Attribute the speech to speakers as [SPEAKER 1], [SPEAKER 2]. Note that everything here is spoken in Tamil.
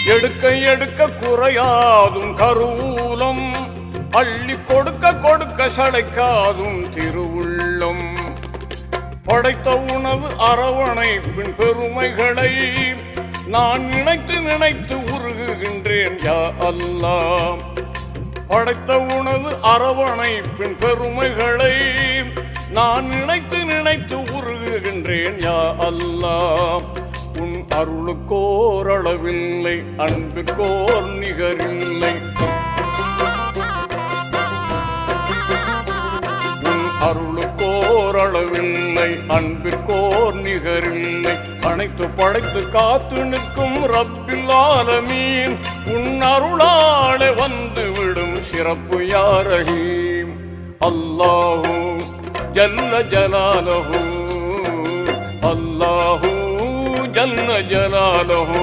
[SPEAKER 1] எடுக்க எடுக்க குறையாதும் கருவூலம், அள்ளி கொடுக்க கொடுக்க சளைக்காதும் திருவுள்ளம். படைத்த உணவு அரவணைப்பின் பெருமைகளை நான் நினைத்து நினைத்து உருகுகின்றேன் யா அல்லாஹ். படைத்த உணவு அரவணைப்பின் பெருமைகளை நான் நினைத்து நினைத்து உருகுகின்றேன் யா அல்லாஹ். உன் அருளுக்கோர் அளவில்லை, அன்பிற்கோர் நிகரில்லை. உன் அருளுக்கோர் அளவில்லை, அன்பிற்கோர் நிகரில்லை. அனைத்து படைத்து காத்து நிற்கும் ரப்பில் ஆலமீன், உன் அருளாலே வந்து விடும் சிறப்பு யா ரஹீம். அல்லாஹு ஜல்ல ஜலாலஹு, அல்லாஹு ஜல்ல ஜலாலஹு.